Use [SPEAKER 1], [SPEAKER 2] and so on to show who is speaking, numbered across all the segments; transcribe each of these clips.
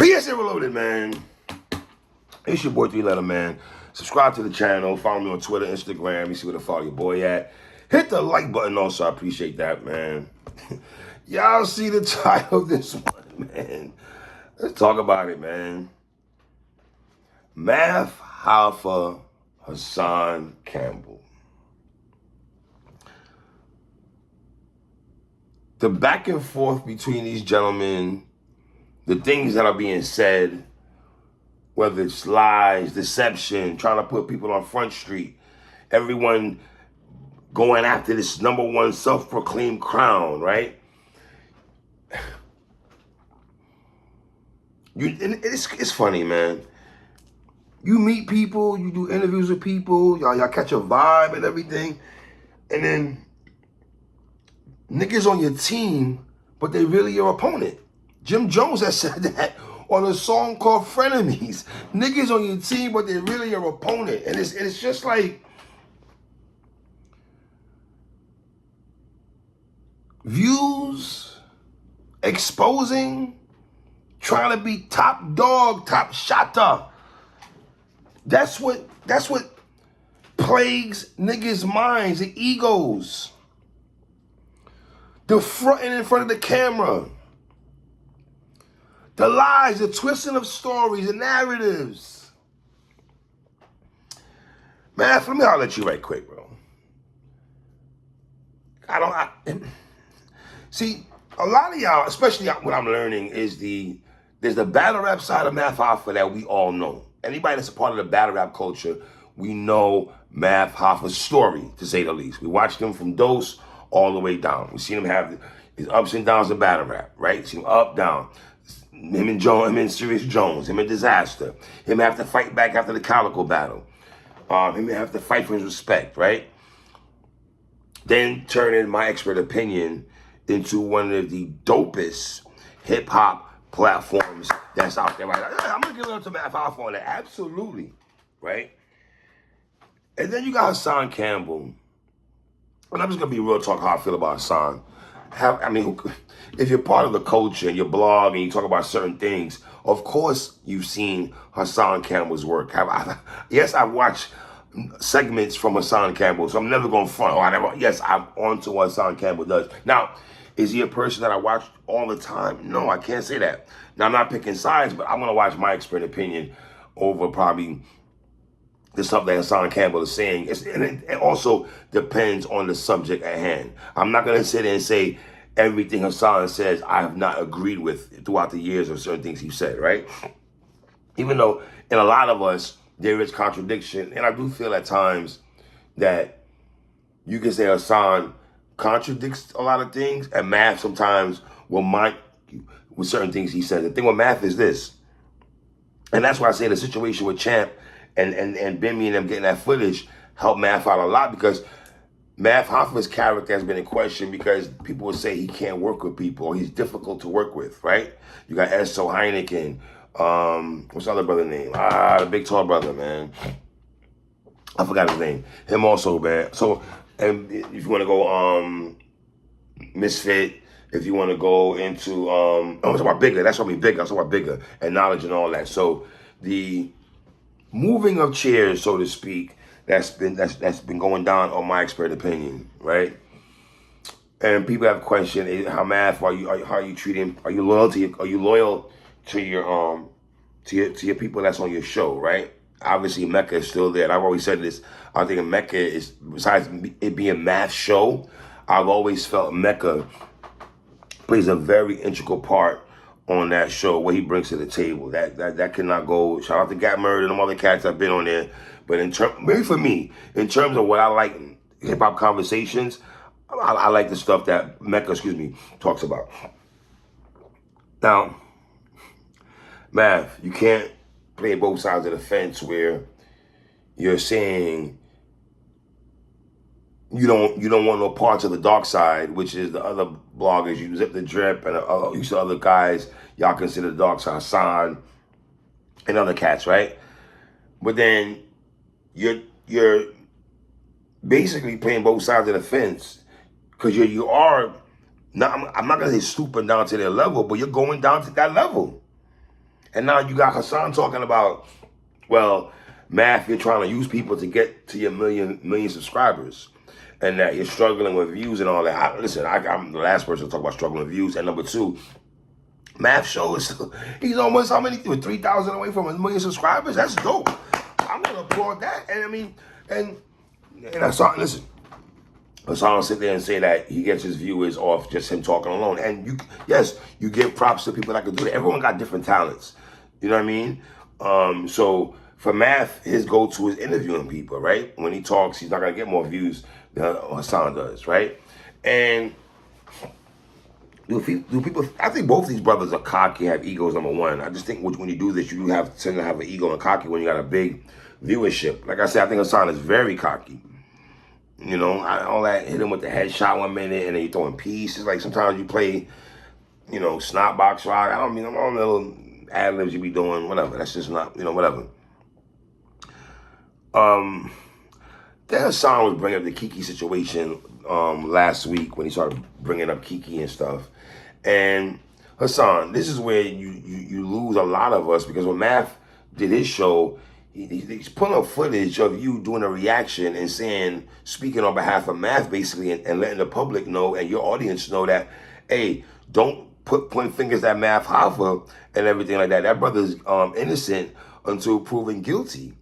[SPEAKER 1] PSA Reloaded, man. It's your boy 3 Letter Man. Subscribe to the channel. Follow me on Twitter, Instagram. You see where to follow your boy at. Hit the like button also. I appreciate that, man. Y'all see the title of this one, man. Let's talk about it, man. Math Hoffa, Hassan Campbell. The back and forth between these gentlemen, the things that are being said, whether it's lies, deception, trying to put people on Front Street, everyone going after this #1 self-proclaimed crown, right? It's funny, man. You meet people, you do interviews with people, y'all catch a vibe and everything, and then niggas on your team, but they really your opponent. Jim Jones has said that on a song called Frenemies. Niggas on your team, but they're really your opponent. And it's just like views, exposing, trying to be top dog, top shotter. That's what plagues niggas' minds, the egos. The fronting in front of the camera. The lies, the twisting of stories, the narratives. Man, let me holler at you right quick, bro. See, a lot of y'all, especially what I'm learning, is there's the battle rap side of Math Hoffa that we all know. Anybody that's a part of the battle rap culture, we know Math Hoffa's story, to say the least. We watched him from Dose all the way down. We seen him have his ups and downs of battle rap, right? See him up, down. Him and Serious Jones, him and Disaster. Him have to fight back after the Calico battle. Him have to fight for his respect, right? Then turning my expert opinion into one of the dopest hip-hop platforms that's out there right now. I'm going to give it up to Math Hoffa on that. Absolutely, right? And then you got Hassan Campbell. And I'm just going to be real talk how I feel about Hassan. If you're part of the culture and you blog and you talk about certain things, of course you've seen Hassan Campbell's work. Yes, I've watched segments from Hassan Campbell, so I'm never going to front. Yes, I'm on to what Hassan Campbell does. Now, is he a person that I watch all the time? No, I can't say that. Now, I'm not picking sides, but I'm going to watch my expert opinion over probably the stuff that Hassan Campbell is saying. And it also depends on the subject at hand. I'm not going to sit there and say everything Hassan says I have not agreed with throughout the years of certain things he said, right? Even though in a lot of us, there is contradiction. And I do feel at times that you can say Hassan contradicts a lot of things, and Math sometimes will mic with certain things he says. The thing with Math is this, and that's why I say the situation with Champ and Bimmy and them getting that footage helped Math out a lot, because Math Hoffa's character has been in question because people would say he can't work with people or he's difficult to work with, right? You got S.O. Heineken. What's the other brother name? The big tall brother, man. I forgot his name. Him also, man. So, and if you want to go Misfit, if you want to go into I'm talking about bigger. That's what I mean, bigger. I'm talking about bigger and knowledge and all that. So the moving of chairs, so to speak, that's been going down on my expert opinion, right? And people have questioned how Math, how are you treating? Are you loyal to your people that's on your show, right? Obviously, Mecca is still there. And I've always said this. I think Mecca is, besides it being a Math show, I've always felt Mecca plays a very integral part on that show, what he brings to the table. That cannot go. Shout out to Gat Murder and them other cats that have been on there. But maybe for me, in terms of what I like hip hop conversations, I like the stuff that Mecca, talks about. Now, Math, you can't play both sides of the fence where you're saying you don't want no parts of the dark side, which is the other bloggers, you Zip the Drip and you see other guys y'all consider the dark side, Hassan and other cats, right? But then you're basically playing both sides of the fence, because you are not, I'm not gonna say stooping down to their level, but you're going down to that level. And now you got Hassan talking about, well, Math, you're trying to use people to get to your million subscribers, and that you're struggling with views and all that. Listen, I'm the last person to talk about struggling with views. And number two, Math show is he's almost how many? 3,000 away from 1 million subscribers. That's dope. I'm gonna applaud that. And I mean, and Hassan, listen, Hassan will sit there and say that he gets his viewers off just him talking alone. And yes, you give props to people that can do that. Everyone got different talents. You know what I mean? So for Math, his go-to is interviewing people, right? When he talks, he's not gonna get more views than Hassan does, right? And do people? I think both these brothers are cocky, have egos. Number one, I just think when you do this, you tend to have an ego and cocky when you got a big viewership. Like I said, I think Hassan is very cocky. You know, all that, hit him with the headshot 1 minute and then you throwing pieces. Like sometimes you play, you know, snot box rock. I don't mean, I'm on little ad libs you be doing, whatever. That's just not, you know, whatever. Then Hassan was bringing up the Kiki situation last week when he started bringing up Kiki and stuff. And Hassan, this is where you lose a lot of us, because when Math did his show, he's pulling up footage of you doing a reaction and saying, speaking on behalf of Math basically, and letting the public know and your audience know that, hey, don't point fingers at Math Hoffa and everything like that. That brother's innocent until proven guilty.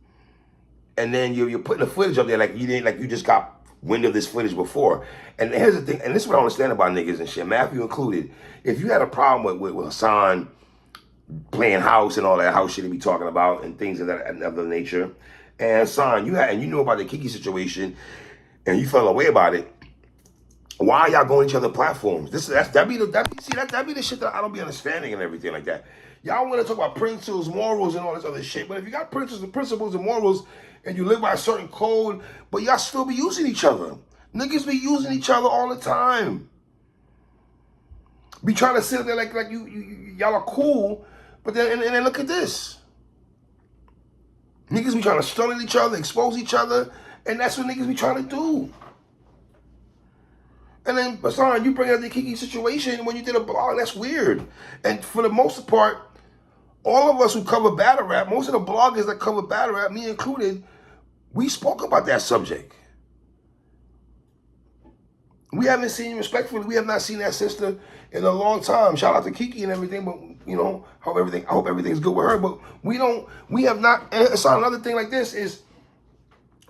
[SPEAKER 1] And then you're putting the footage up there like you just got wind of this footage before. And here's the thing, and this is what I don't understand about niggas and shit, Matthew included. If you had a problem with Hassan playing house and all that house shit he be talking about and things of that nature, and Hassan, you knew about the Kiki situation and you felt away about it, why are y'all going to each other platforms? That be the shit that I don't be understanding and everything like that. Y'all want to talk about principles, morals, and all this other shit, but if you got principles and morals and you live by a certain code, but y'all still be using each other. Niggas be using each other all the time. Be trying to sit there like y'all are cool, but then and then look at this. Niggas be trying to stun at each other, expose each other, and that's what niggas be trying to do. And then, Hassan, you bring up the Kiki situation when you did a blog. That's weird. And for the most part, all of us who cover battle rap, most of the bloggers that cover battle rap, me included, we spoke about that subject. We haven't seen, respectfully, we have not seen that sister in a long time. Shout out to Kiki and everything, but you know, I hope everything's good with her. But we have not. And Hassan, another thing like this is,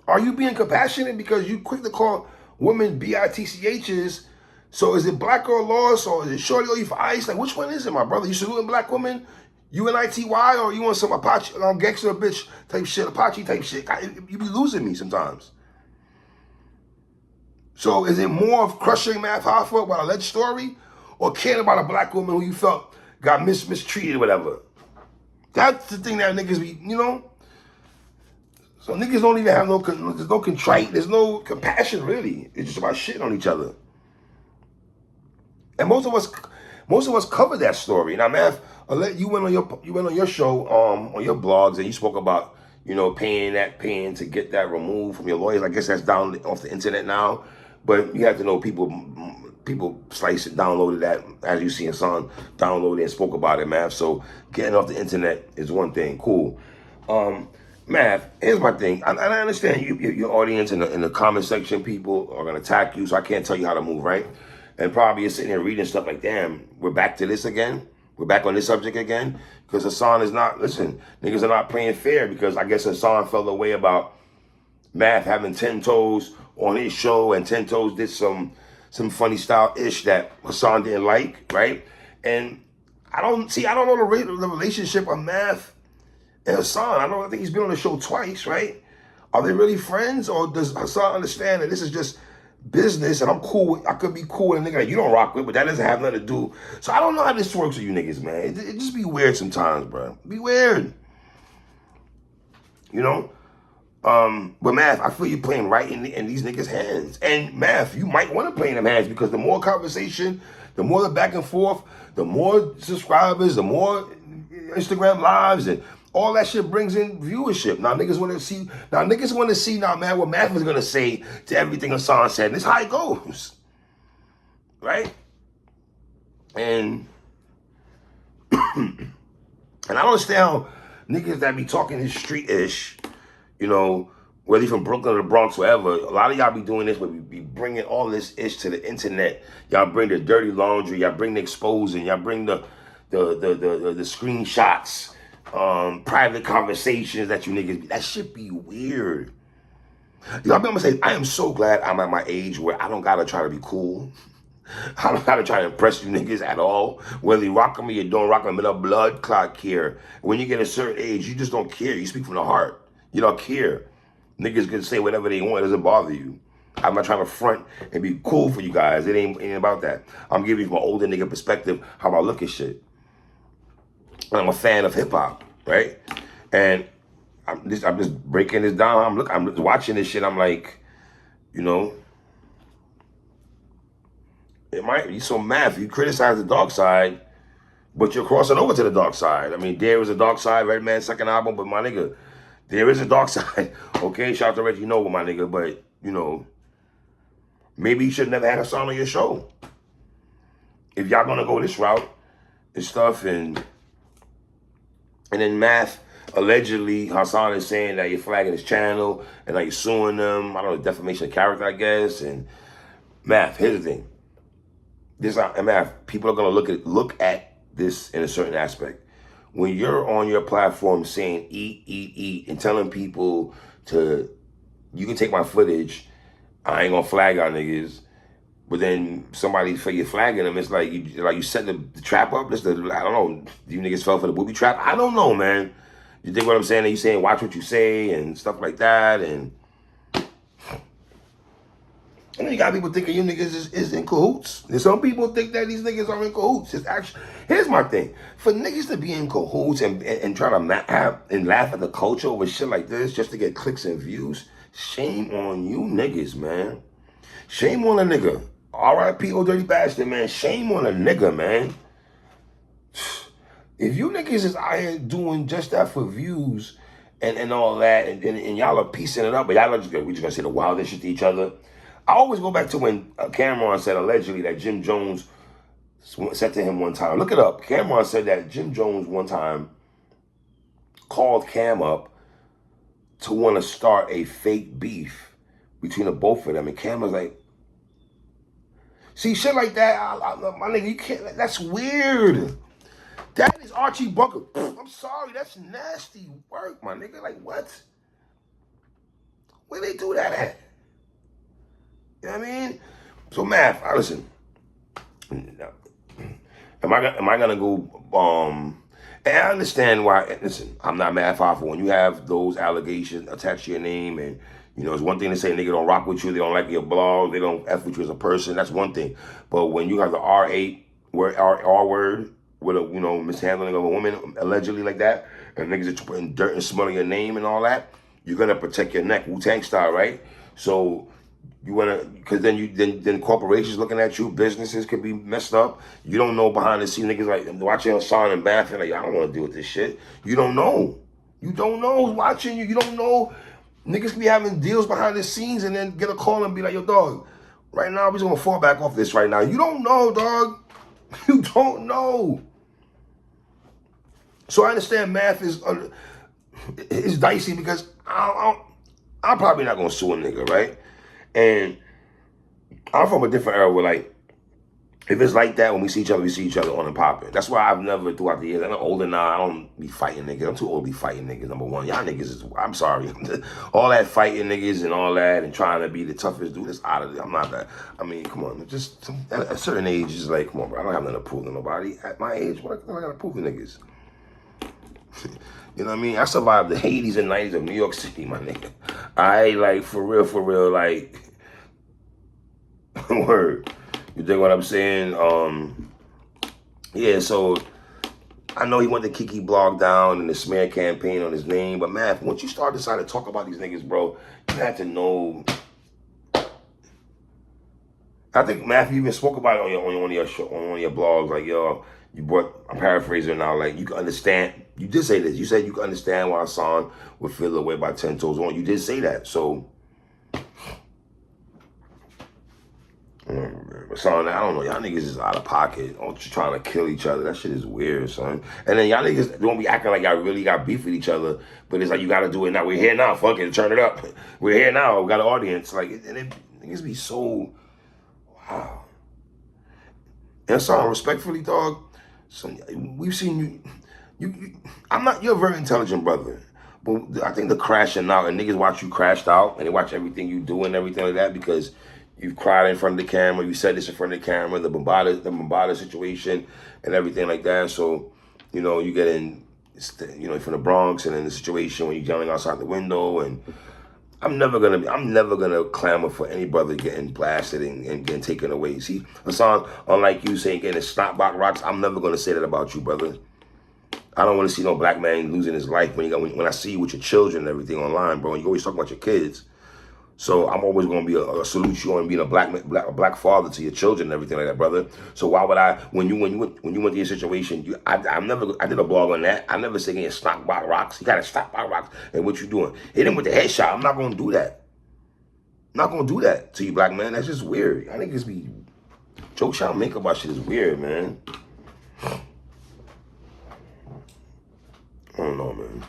[SPEAKER 1] are you being compassionate because you quick to call women bitchs? So is it black girl loss or is it shorty or you for ice? Like, which one is it, my brother? You saluting black women? You an ITY or you want some Apache, gangster bitch type shit, Apache type shit? You be losing me sometimes. So is it more of crushing Math Hoffa about a alleged story, or caring about a black woman who you felt got mistreated or whatever? That's the thing that niggas be, you know? So niggas don't even have there's no contrite, there's no compassion really. It's just about shitting on each other. And most of us covered that story. Now, Math, you went on your show, on your blogs, and you spoke about, you know, paying to get that removed from your lawyers. I guess that's down off the internet now, but you have to know people sliced it, downloaded that, as you see Hassan downloaded it and spoke about it, Math. So getting off the internet is one thing, cool. Math, here's my thing. I understand your audience in the comment section, people are gonna attack you, so I can't tell you how to move, right? And probably you're sitting here reading stuff like, damn, we're back to this again. We're back on this subject again. Because Hassan is not, listen, niggas are not playing fair, because I guess Hassan felt the way about Math having 10 toes on his show, and 10 toes did some funny style-ish that Hassan didn't like, right? And I don't know the relationship of Math and Hassan. I think he's been on the show twice, right? Are they really friends, or does Hassan understand that this is just business and I could be cool with a nigga that you don't rock with, but that doesn't have nothing to do. So I don't know how this works with you niggas, man. It just be weird sometimes, bro. Be weird. You know? But Math, I feel you playing right in these niggas' hands. And Math, you might want to play in them hands, because the more conversation, the more the back and forth, the more subscribers, the more Instagram lives and all that shit brings in viewership. Now niggas want to see now, man, what Math was gonna say to everything Hassan said. And this is how it goes, right? And And I don't understand how niggas that be talking this street-ish, you know, whether you from Brooklyn or the Bronx, wherever, a lot of y'all be doing this, but we be bringing all this ish to the internet. Y'all bring the dirty laundry, y'all bring the exposing, y'all bring the screenshots, private conversations that you niggas, that shit be weird. Y'all be able to say, I am so glad I'm at my age where I don't gotta try to be cool. I don't gotta try to impress you niggas at all. Whether you rock them or you don't rock them, in a blood clot care. When you get a certain age, you just don't care. You speak from the heart. You don't care. Niggas can say whatever they want. It doesn't bother you. I'm not trying to front and be cool for you guys. It ain't about that. I'm giving you from an older nigga perspective how I look at shit. And I'm a fan of hip hop, right? And I'm just breaking this down. I'm just watching this shit. I'm like, you know, it might be so math. You criticize the dark side, but you're crossing over to the dark side. I mean, there is a dark side, Red Man's second album, but my nigga, there is a dark side. Okay, shout out to Reggie Noble, my nigga, but, you know, maybe you should never had Hassan on your show. If y'all gonna go this route and stuff, and then math, allegedly, Hassan is saying that you're flagging his channel and that you're suing them. I don't know, defamation of character, I guess. And math, here's the thing. Math, people are gonna look at this in a certain aspect. When you're on your platform saying eat, and telling people you can take my footage, I ain't gonna flag y'all niggas, but then somebody for you flagging them, it's like you set the trap up. I don't know, you niggas fell for the booby trap. I don't know, man. You think what I'm saying? And you saying watch what you say and stuff like that, and then you got people thinking you niggas is in cahoots. And some people think that these niggas are in cahoots. It's actually, here's my thing. For niggas to be in cahoots and try to laugh at the culture over shit like this just to get clicks and views, shame on you niggas, man. Shame on a nigga. R.I.P. old dirty bastard, man. Shame on a nigga, man. If you niggas is out here doing just that for views and all that, and y'all are piecing it up, but y'all are we just gonna say the wildest shit to each other. I always go back to when Cameron said allegedly that Jim Jones said to him one time. Look it up. Cameron said that Jim Jones one time called Cam up to want to start a fake beef between the both of them. And Cam was like, see, shit like that, my nigga, you can't, that's weird. That is Archie Bunker. I'm sorry, that's nasty work, my nigga. Like, what? Where they do that at? You know what I mean? So math, listen. Am I gonna go? And I understand why. Listen, I'm not Math Hoffa. When you have those allegations attached to your name, and you know, it's one thing to say nigga don't rock with you, they don't like your blog, they don't f with you as a person. That's one thing. But when you have the R8 word, R word with a mishandling of a woman allegedly like that, and niggas are putting dirt and smell on your name and all that, you're gonna protect your neck, Wu-Tang style, right? So you wanna, because then corporations looking at you, businesses could be messed up. You don't know behind the scenes, niggas like watching Hassan and Bath, and like, I don't want to deal with this shit. You don't know. You don't know who's watching you. You don't know. Niggas could be having deals behind the scenes and then get a call and be like, yo, dog, right now we're just gonna fall back off this right now. You don't know, dog. You don't know. So I understand math is dicey because I'm probably not gonna sue a nigga, right? And I'm from a different era where, like, if it's like that, when we see each other on and popping. That's why I've never, throughout the years, I'm older now, I don't be fighting niggas. I'm too old to be fighting niggas, number one. Y'all niggas is, I'm sorry. All that fighting niggas and all that and trying to be the toughest dude, it's out of it. I'm not that. I mean, come on. Just at a certain age, it's like, come on, bro. I don't have nothing to prove to nobody. At my age, what I gotta prove to niggas? You know what I mean? I survived the 80s and 90s of New York City, my nigga. I like, for real, like, word. You dig what I'm saying? Yeah, so I know he went the Kiki blog down and the smear campaign on his name, but man, once you start deciding to talk about these niggas, bro, you had to know. I think Matthew even spoke about it on one of your blogs, like, yo, you brought, I'm paraphrasing now, like, you can understand. You did say this. You said you can understand why Hassan would feel away by 10 toes on. You did say that. So, Son, I don't know. Y'all niggas is out of pocket. Trying to kill each other. That shit is weird, son. And then y'all niggas don't be acting like y'all really got beef with each other. But it's like, you got to do it now. We're here now. Fuck it. Turn it up. We're here now. We got an audience. Like, and it niggas be so, wow. And son, respectfully, dog, son, we've seen you, you're a very intelligent brother. But I think the crashing out, and niggas watch you crashed out, and they watch everything you do and everything like that, because you've cried in front of the camera, you said this in front of the camera, the Bombada situation and everything like that. So, you know, you get in, you know, from the Bronx, and in the situation when you're yelling outside the window, and I'm never gonna clamor for any brother getting blasted and getting taken away. See, Hassan, unlike you saying getting snot box rocks, I'm never gonna say that about you, brother. I don't want to see no black man losing his life when I see you with your children and everything online, bro. And you always talk about your kids. So I'm always going to be a salute you on being a black father to your children and everything like that, brother. So why would I, when you went to your situation, I did a blog on that. I never said getting snot box rocks. You got to stop box rocks. And what you doing? Hit him with the headshot. I'm not going to do that. I'm not going to do that to you, black man. That's just weird. I think it's be joke y'all make about shit is weird, man. I don't know, man.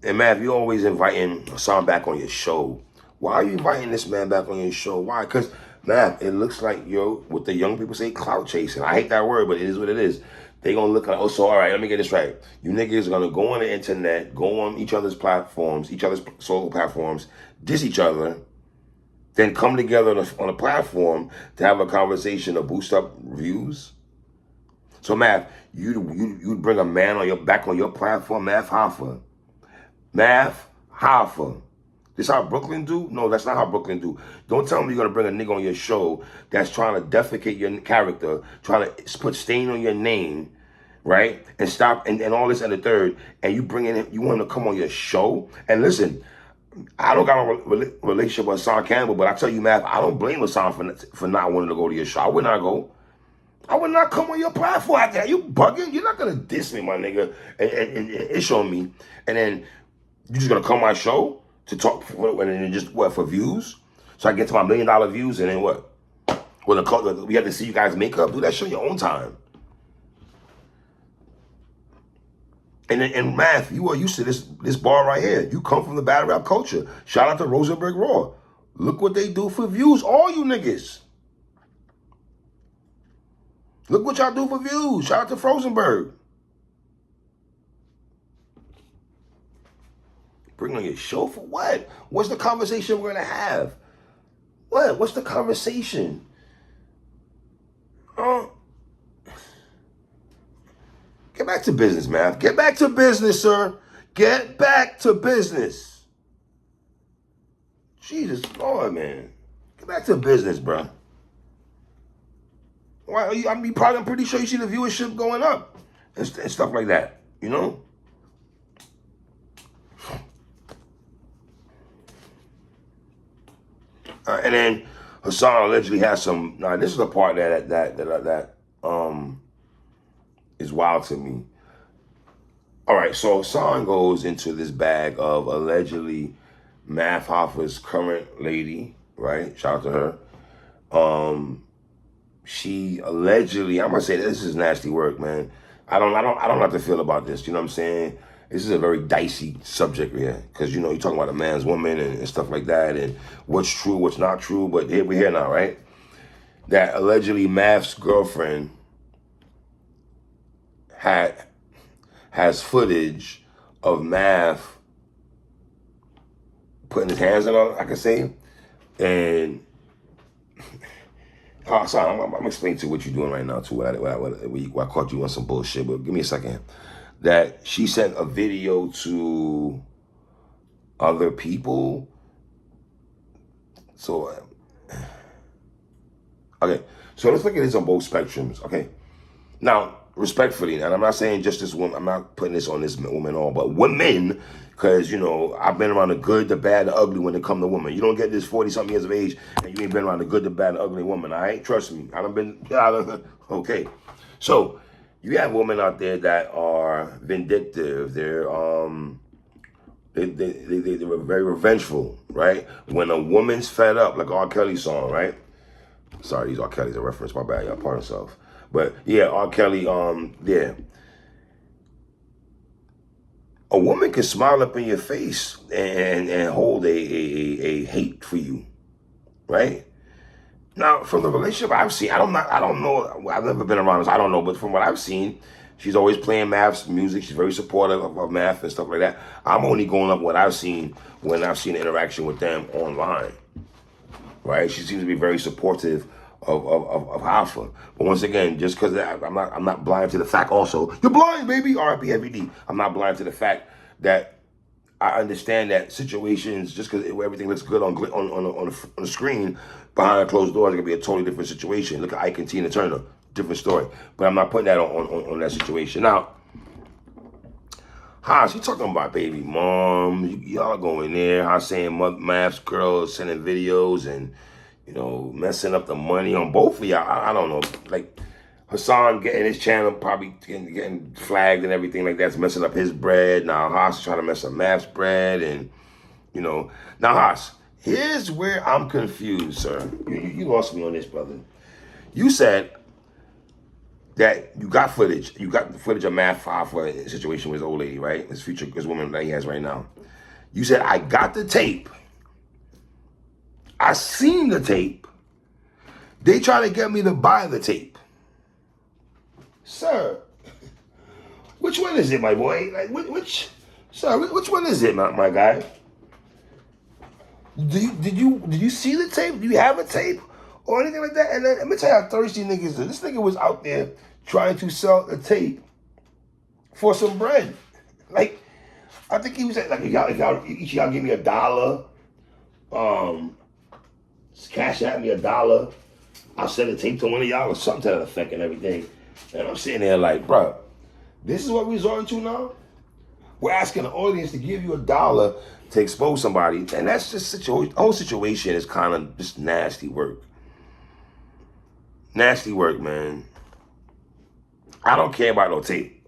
[SPEAKER 1] And man, if you're always inviting Hassan back on your show, why are you inviting this man back on your show? Why? Because, man, it looks like you're, what the young people say, clout chasing. I hate that word, but it is what it is. They gonna look like, oh, so all right, let me get this right. You niggas are gonna go on the internet, go on each other's platforms, each other's social platforms, diss each other, then come together on a platform to have a conversation to boost up views. So, Math, you'd bring a man back on your platform, Math Hoffa. Math Hoffa. This how Brooklyn do? No, that's not how Brooklyn do. Don't tell me you're gonna bring a nigga on your show that's trying to defecate your character, trying to put stain on your name, right? And stop and all this and the third, and you want him to come on your show. And listen, I don't got a relationship with Hassan Campbell, but I tell you, Math, I don't blame Hassan for not wanting to go to your show. I would not go. I would not come on your platform after that. You bugging? You're not gonna diss me, my nigga, and ish on me, and then you just gonna come on my show to talk and then just what for views? So I get to my $1 million views, and then what? Well, we have to see you guys make up. Do that shit on your own time. And in Math, you are used to this bar right here. You come from the battle rap culture. Shout out to Rosenberg Raw. Look what they do for views, all you niggas. Look what y'all do for views. Shout out to Frozenberg. Bring on your show for what? What's the conversation we're going to have? What? What's the conversation? Get back to business, man. Get back to business, sir. Get back to business. Jesus Lord, man. Get back to business, bro. Why? I'm pretty sure you see the viewership going up and stuff like that, you know? And then Hassan allegedly has some. Now this is the part that is wild to me. All right, so Hassan goes into this bag of allegedly Math Hoffa's current lady, right? Shout out to her. She allegedly, I'm gonna say this is nasty work, man. I don't know how to feel about this. You know what I'm saying? This is a very dicey subject here, because you know you're talking about a man's woman and stuff like that, and what's true, what's not true. But here we're here now, right? That allegedly Math's girlfriend has footage of Math putting his hands on her, I can say, and sorry, I'm gonna explain to you what you're doing right now too. I caught you on some bullshit, but give me a second. That she sent a video to other people. So, okay. So let's look at this on both spectrums, okay? Now, respectfully, and I'm not saying just this woman, I'm not putting this on this woman all, but women, because, you know, I've been around the good, the bad, the ugly when it comes to women. You don't get this 40-something years of age and you ain't been around the good, the bad, the ugly woman, all right? Trust me. Okay. So, you have women out there that are vindictive. They're They were very revengeful, right? When a woman's fed up, like R. Kelly's song, right? Sorry, these R. Kelly's a reference. My bad, y'all. Pardon yourself. But yeah, R. Kelly. Yeah. A woman can smile up in your face and hold a hate for you, right? Now, from the relationship I've seen, I don't know. I've never been around this. I don't know, but from what I've seen, she's always playing Math's music. She's very supportive of Math and stuff like that. I'm only going up what I've seen when I've seen the interaction with them online, right? She seems to be very supportive of Hoffa. But once again, just because I'm not blind to the fact. Also, you're blind, baby. R.I.P. Heavy D. I'm not blind to the fact that I understand that situations, just because everything looks good on the screen, behind closed doors, it can be a totally different situation. Look at Ike and Tina Turner, different story. But I'm not putting that on that situation. Now, she talking about baby mom. Y'all going there. Saying Math's girls sending videos and, messing up the money on both of y'all. I don't know. Like, Hassan getting his channel, probably getting flagged and everything like that's messing up his bread. Now Haas is trying to mess up Math's bread, and now Haas, here's where I'm confused, sir. You lost me on this, brother. You said that you got footage. You got the footage of Math for a situation with his old lady, right? His woman that he has right now. You said, I got the tape. I seen the tape. They try to get me to buy the tape. Sir, which one is it, my boy? Like, which one is it, my guy? Did you see the tape? Do you have a tape or anything like that? And then let me tell you how thirsty niggas are. This nigga was out there trying to sell a tape for some bread. Like, I think he was like, each of y'all give me $1. Cash at me $1. I'll send a tape to one of y'all or something to that effect and everything. And I'm sitting there like, bro, this is what we're resorting to now? We're asking the audience to give you $1 to expose somebody. And that's just the whole situation is kind of just nasty work. Nasty work, man. I don't care about no tape,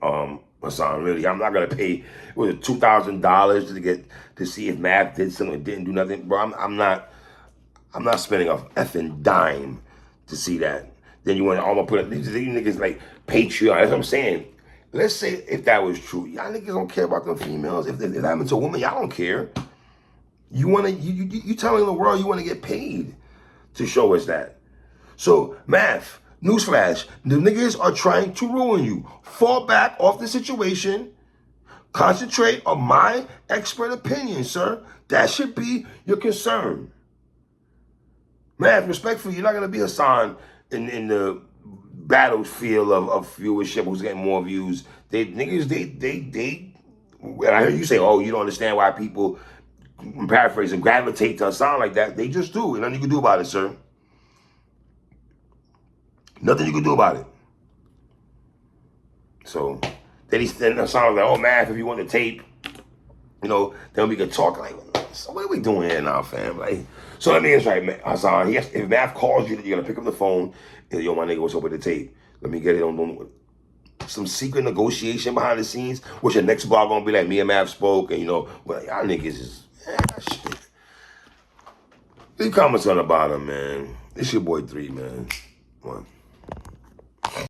[SPEAKER 1] Hassan, really. I'm not going to pay, was it $2,000 to see if Math did something or didn't do nothing? Bro, I'm not spending a effing dime to see that. Then you want to almost put these niggas like Patreon. That's what I'm saying. Let's say if that was true, y'all niggas don't care about them females. If that happened to a woman, y'all don't care. You telling the world you want to get paid to show us that. So Math, newsflash, the niggas are trying to ruin you. Fall back off the situation. Concentrate on my expert opinion, sir. That should be your concern. Math, respectfully, you're not gonna be Hassan in the battlefield of viewership, who's getting more views. And I heard you say, oh, you don't understand why people, I'm paraphrasing, gravitate to a sound like that. They just do, and nothing you can do about it, sir. Nothing you can do about it. So then the sound like, oh, Math, if you want the tape, then we could talk. Like, so what are we doing here now, fam? Like, so let me ask right, Hassan. If Math calls you, you're gonna pick up the phone. And, yo, my nigga, what's up with the tape? Let me get it on some secret negotiation behind the scenes. What's your next blog gonna be like? Me and Math spoke, and well, y'all niggas is shit. Leave comments on the bottom, man. It's your boy 3, man. One.